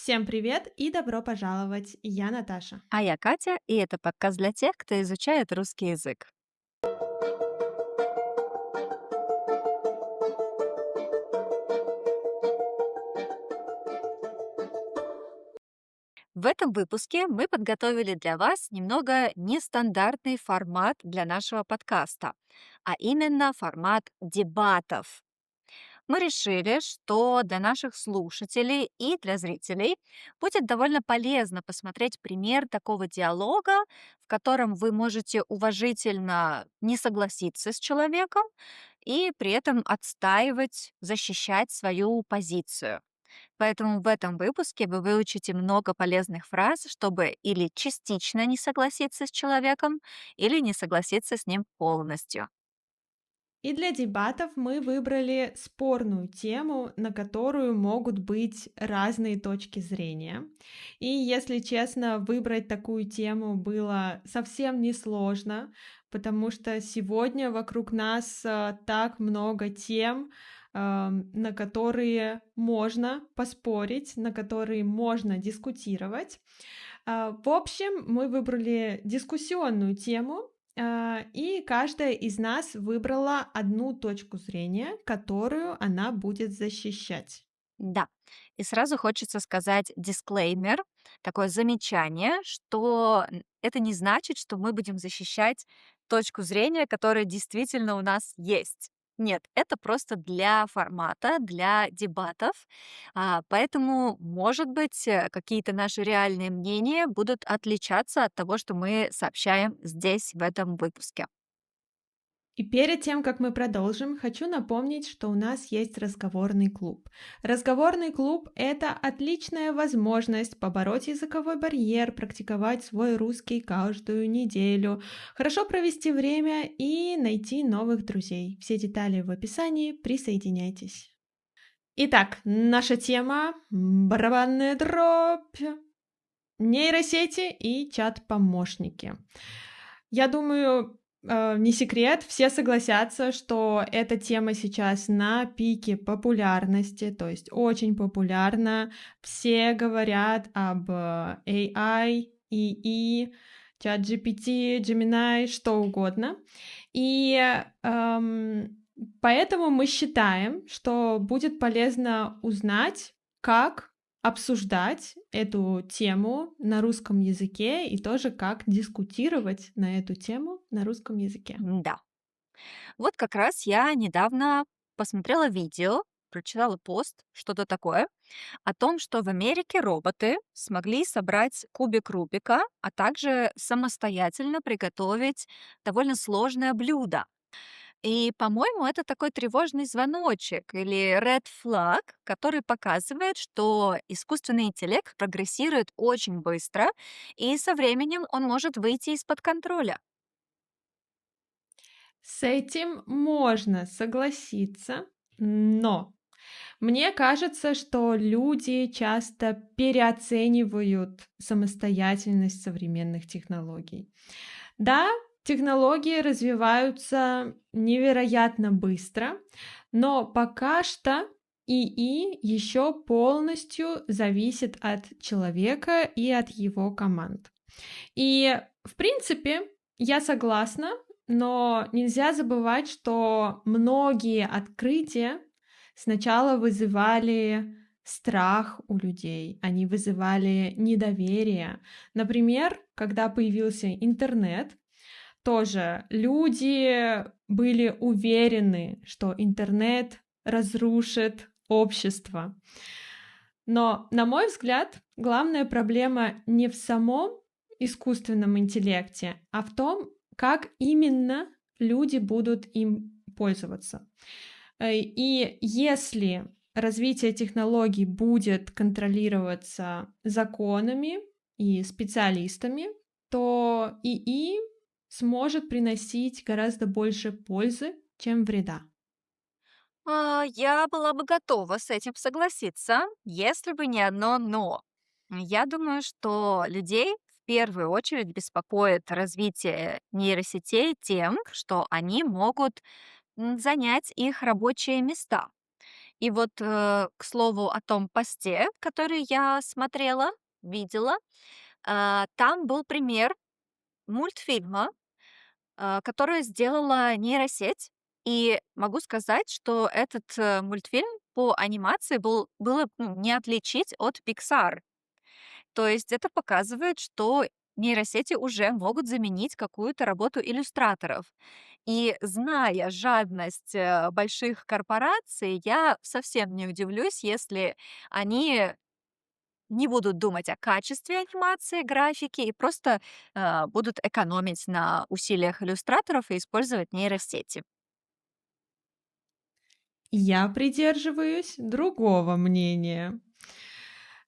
Всем привет и добро пожаловать! Я Наташа. А я Катя, и это подкаст для тех, кто изучает русский язык. В этом выпуске мы подготовили для вас немного нестандартный формат для нашего подкаста, а именно формат дебатов. Мы решили, что для наших слушателей и для зрителей будет довольно полезно посмотреть пример такого диалога, в котором вы можете уважительно не согласиться с человеком и при этом отстаивать, защищать свою позицию. Поэтому в этом выпуске вы выучите много полезных фраз, чтобы или частично не согласиться с человеком, или не согласиться с ним полностью. И для дебатов мы выбрали спорную тему, на которую могут быть разные точки зрения. И, если честно, выбрать такую тему было совсем несложно, потому что сегодня вокруг нас так много тем, на которые можно поспорить, на которые можно дискутировать. В общем, мы выбрали дискуссионную тему, и каждая из нас выбрала одну точку зрения, которую она будет защищать. Да, и сразу хочется сказать дисклеймер, такое замечание, что это не значит, что мы будем защищать точку зрения, которая действительно у нас есть. Нет, это просто для формата, для дебатов, поэтому, может быть, какие-то наши реальные мнения будут отличаться от того, что мы сообщаем здесь, в этом выпуске. И перед тем, как мы продолжим, хочу напомнить, что у нас есть разговорный клуб. Разговорный клуб– это отличная возможность побороть языковой барьер, практиковать свой русский каждую неделю, хорошо провести время и найти новых друзей. Все детали в описании, присоединяйтесь. Итак, наша тема– барабанная дробь, нейросети и чат-помощники. Я думаю, не секрет, все согласятся, что эта тема сейчас на пике популярности, то есть очень популярна. Все говорят об AI, ИИ, ChatGPT, Gemini, что угодно. И поэтому мы считаем, что будет полезно узнать, как обсуждать эту тему на русском языке и тоже как дискутировать на эту тему на русском языке. Да. Вот как раз я недавно посмотрела видео, прочитала пост, что-то такое, о том, что в Америке роботы смогли собрать кубик Рубика, а также самостоятельно приготовить довольно сложное блюдо. И, по-моему, это такой тревожный звоночек или red flag, который показывает, что искусственный интеллект прогрессирует очень быстро, и со временем он может выйти из-под контроля. С этим можно согласиться, но мне кажется, что люди часто переоценивают самостоятельность современных технологий. Да, технологии развиваются невероятно быстро, но пока что ИИ еще полностью зависит от человека и от его команд. И, в принципе, я согласна, но нельзя забывать, что многие открытия сначала вызывали страх у людей, они вызывали недоверие. Например, когда появился интернет, тоже люди были уверены, что интернет разрушит общество. Но, на мой взгляд, главная проблема не в самом искусственном интеллекте, а в том, как именно люди будут им пользоваться. И если развитие технологий будет контролироваться законами и специалистами, то ИИ сможет приносить гораздо больше пользы, чем вреда. Я была бы готова с этим согласиться, если бы не одно «но». Я думаю, что людей в первую очередь беспокоит развитие нейросетей тем, что они могут занять их рабочие места. И вот, к слову о том посте, который я смотрела, видела, там был пример мультфильма, которую сделала нейросеть. И могу сказать, что этот мультфильм по анимации было не отличить от Pixar. То есть это показывает, что нейросети уже могут заменить какую-то работу иллюстраторов. И зная жадность больших корпораций, я совсем не удивлюсь, если они не будут думать о качестве анимации, графики и просто будут экономить на усилиях иллюстраторов и использовать нейросети. Я придерживаюсь другого мнения.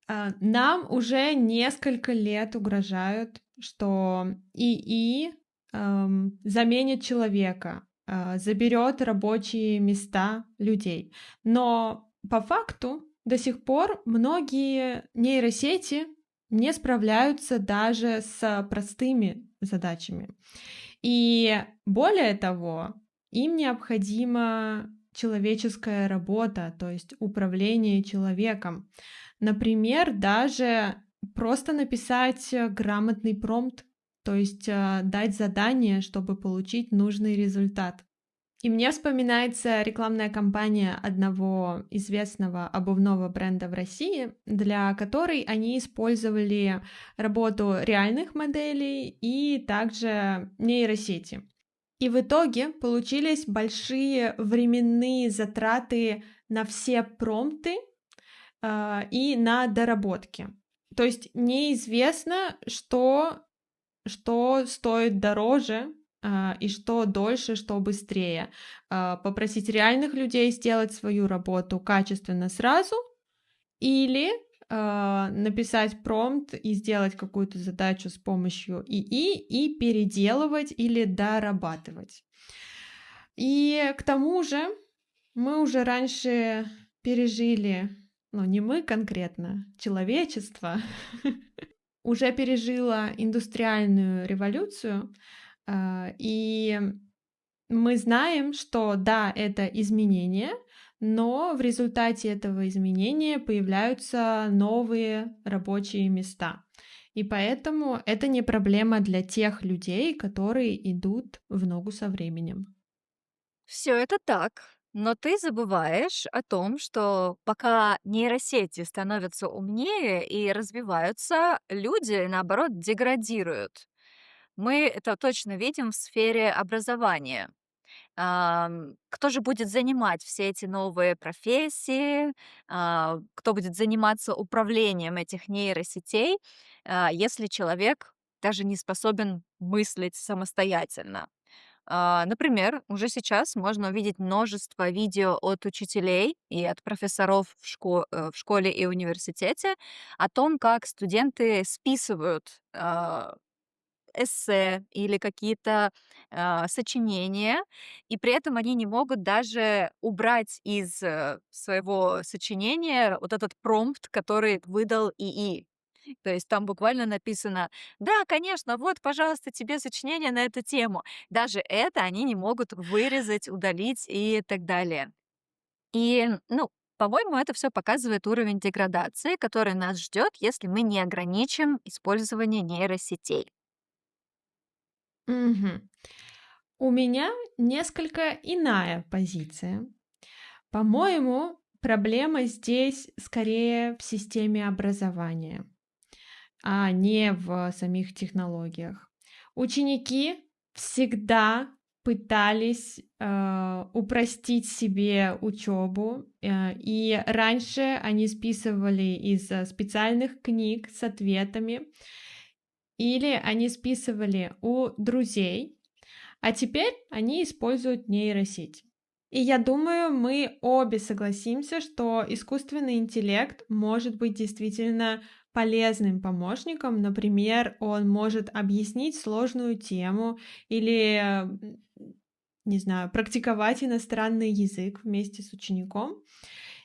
Нам уже несколько лет угрожают, что ИИ заменит человека, заберет рабочие места людей. Но по факту до сих пор многие нейросети не справляются даже с простыми задачами. И более того, им необходима человеческая работа, то есть управление человеком. Например, даже просто написать грамотный промпт, то есть дать задание, чтобы получить нужный результат. И мне вспоминается рекламная кампания одного известного обувного бренда в России, для которой они использовали работу реальных моделей и также нейросети. И в итоге получились большие временные затраты на все промпты и на доработки. То есть неизвестно, что стоит дороже и что дольше, что быстрее. Попросить реальных людей сделать свою работу качественно сразу или написать промпт и сделать какую-то задачу с помощью ИИ и переделывать или дорабатывать. И к тому же мы уже раньше пережили, ну не мы конкретно, человечество уже пережило индустриальную революцию, и мы знаем, что да, это изменения, но в результате этого изменения появляются новые рабочие места. И поэтому это не проблема для тех людей, которые идут в ногу со временем. Все это так, но ты забываешь о том, что пока нейросети становятся умнее и развиваются, люди, наоборот, деградируют. Мы это точно видим в сфере образования. Кто же будет занимать все эти новые профессии, кто будет заниматься управлением этих нейросетей, если человек даже не способен мыслить самостоятельно? Например, уже сейчас можно увидеть множество видео от учителей и от профессоров в школе и университете о том, как студенты списывают эссе или какие-то сочинения, и при этом они не могут даже убрать из своего сочинения вот этот промпт, который выдал ИИ. То есть там буквально написано: "Да, конечно, вот, пожалуйста, тебе сочинение на эту тему". Даже это они не могут вырезать, удалить и так далее. И, ну, по-моему, это все показывает уровень деградации, который нас ждет, если мы не ограничим использование нейросетей. Мгм. У меня несколько иная позиция. По-моему, проблема здесь скорее в системе образования, а не в самих технологиях. Ученики всегда пытались упростить себе учебу, и раньше они списывали из специальных книг с ответами, или они списывали у друзей, а теперь они используют нейросеть. И я думаю, мы обе согласимся, что искусственный интеллект может быть действительно полезным помощником. Например, он может объяснить сложную тему или, не знаю, практиковать иностранный язык вместе с учеником.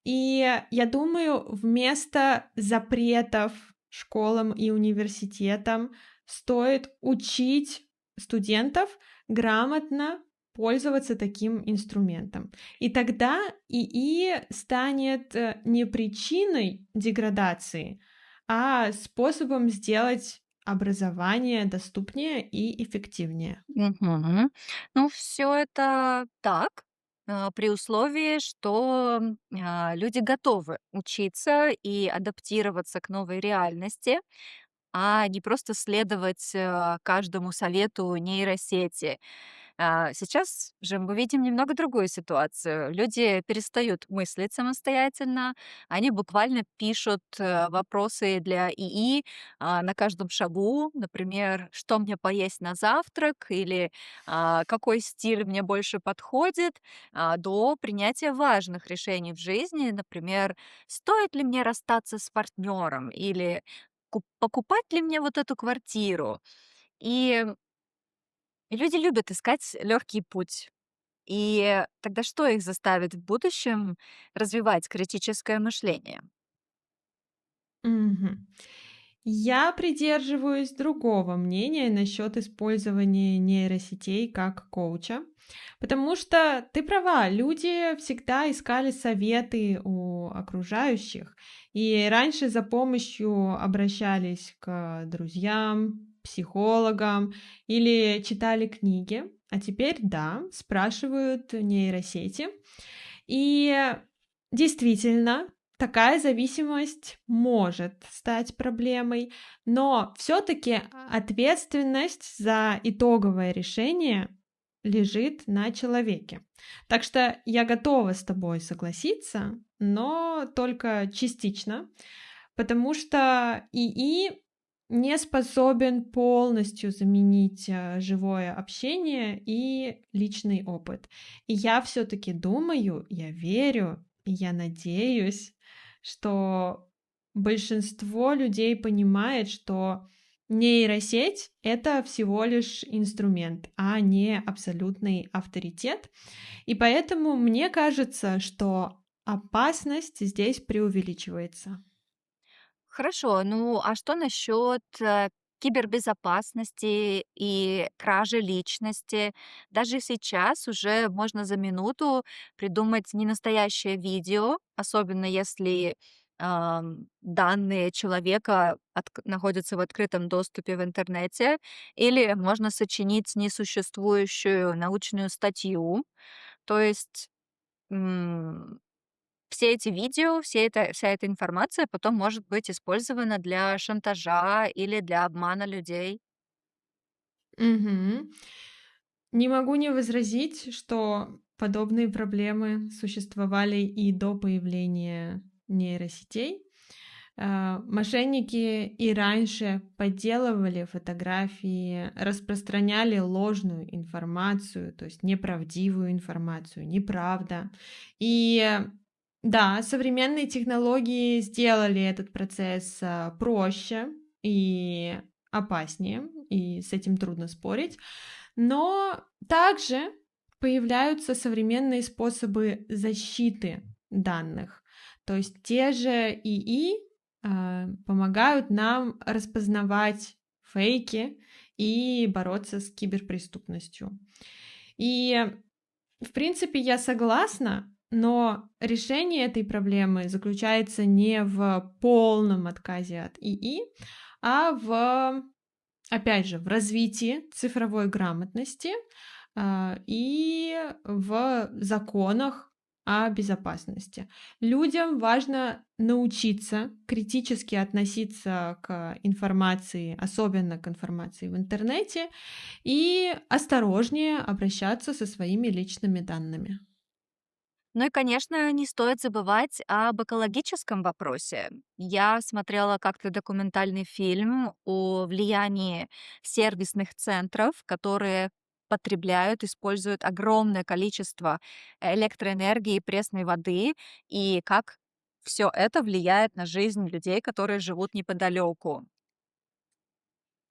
И я думаю, вместо запретов школам и университетам стоит учить студентов грамотно пользоваться таким инструментом. И тогда ИИ станет не причиной деградации, а способом сделать образование доступнее и эффективнее. Мгм. Ну, все это так, при условии, что, люди готовы учиться и адаптироваться к новой реальности, а не просто следовать, каждому совету нейросети. Сейчас же мы видим немного другую ситуацию. Люди перестают мыслить самостоятельно, они буквально пишут вопросы для ИИ на каждом шагу, например, что мне поесть на завтрак или какой стиль мне больше подходит, до принятия важных решений в жизни, например, стоит ли мне расстаться с партнером или покупать ли мне вот эту квартиру. И люди любят искать легкий путь. И тогда что их заставит в будущем развивать критическое мышление? Мгм. Я придерживаюсь другого мнения насчет использования нейросетей как коуча, потому что ты права, люди всегда искали советы у окружающих, и раньше за помощью обращались к друзьям, психологам или читали книги, а теперь, да, спрашивают нейросети. И действительно, такая зависимость может стать проблемой, но все-таки ответственность за итоговое решение лежит на человеке. Так что я готова с тобой согласиться, но только частично, потому что ИИ не способен полностью заменить живое общение и личный опыт. И я все-таки думаю, я верю, и я надеюсь, что большинство людей понимает, что нейросеть — это всего лишь инструмент, а не абсолютный авторитет. И поэтому мне кажется, что опасность здесь преувеличивается. Хорошо, ну а что насчет кибербезопасности и кражи личности? Даже сейчас уже можно за минуту придумать ненастоящее видео, особенно если данные человека находятся в открытом доступе в интернете, или можно сочинить несуществующую научную статью. То есть все эти видео, вся эта информация потом может быть использована для шантажа или для обмана людей. Мгм. Не могу не возразить, что подобные проблемы существовали и до появления нейросетей. Мошенники и раньше подделывали фотографии, распространяли ложную информацию, то есть неправдивую информацию, неправда. И да, современные технологии сделали этот процесс проще и опаснее, и с этим трудно спорить. Но также появляются современные способы защиты данных. То есть те же ИИ помогают нам распознавать фейки и бороться с киберпреступностью. И, в принципе, я согласна, но решение этой проблемы заключается не в полном отказе от ИИ, а опять же, в развитии цифровой грамотности, и в законах о безопасности. Людям важно научиться критически относиться к информации, особенно к информации в интернете, и осторожнее обращаться со своими личными данными. Ну и, конечно, не стоит забывать об экологическом вопросе. Я смотрела как-то документальный фильм о влиянии сервисных центров, которые используют огромное количество электроэнергии и пресной воды, и как все это влияет на жизнь людей, которые живут неподалеку.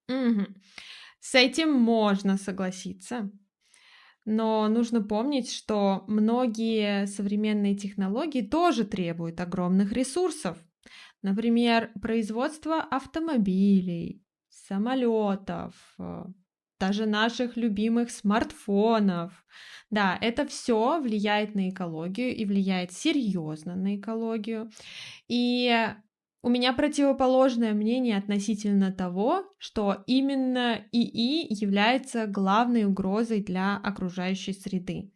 Мгм. С этим можно согласиться. Но нужно помнить, что многие современные технологии тоже требуют огромных ресурсов. Например, производство автомобилей, самолетов, даже наших любимых смартфонов. Да, это все влияет на экологию и влияет серьезно на экологию. И у меня противоположное мнение относительно того, что именно ИИ является главной угрозой для окружающей среды.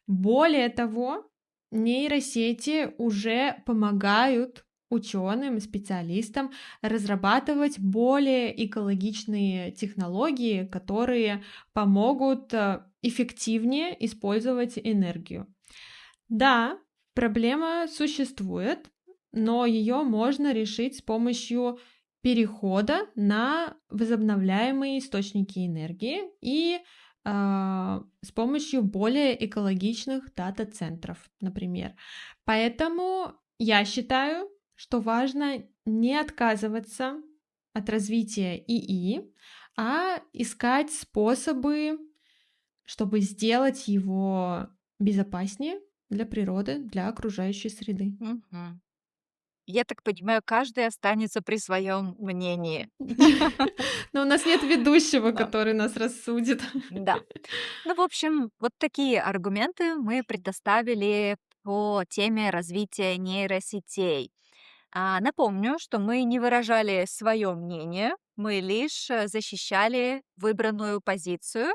Более того, нейросети уже помогают ученым, специалистам разрабатывать более экологичные технологии, которые помогут эффективнее использовать энергию. Да, проблема существует, но ее можно решить с помощью перехода на возобновляемые источники энергии и с помощью более экологичных дата-центров, например. Поэтому я считаю, что важно не отказываться от развития ИИ, а искать способы, чтобы сделать его безопаснее для природы, для окружающей среды. Мгм. Я так понимаю, каждый останется при своем мнении. Но у нас нет ведущего, Да. который нас рассудит. Да. Ну, в общем, вот такие аргументы мы предоставили по теме развития нейросетей. Напомню, что мы не выражали свое мнение, мы лишь защищали выбранную позицию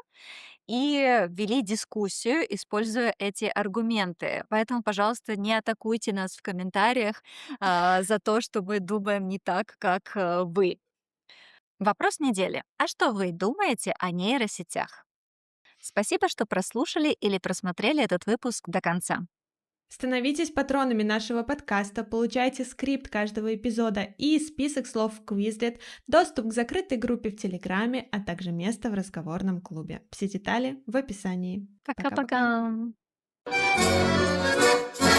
и вели дискуссию, используя эти аргументы. Поэтому, пожалуйста, не атакуйте нас в комментариях за то, что мы думаем не так, как вы. Вопрос недели. А что вы думаете о нейросетях? Спасибо, что прослушали или просмотрели этот выпуск до конца. Становитесь патронами нашего подкаста, получайте скрипт каждого эпизода и список слов в Quizlet, доступ к закрытой группе в Телеграме, а также место в разговорном клубе. Все детали в описании. Пока-пока. Пока-пока.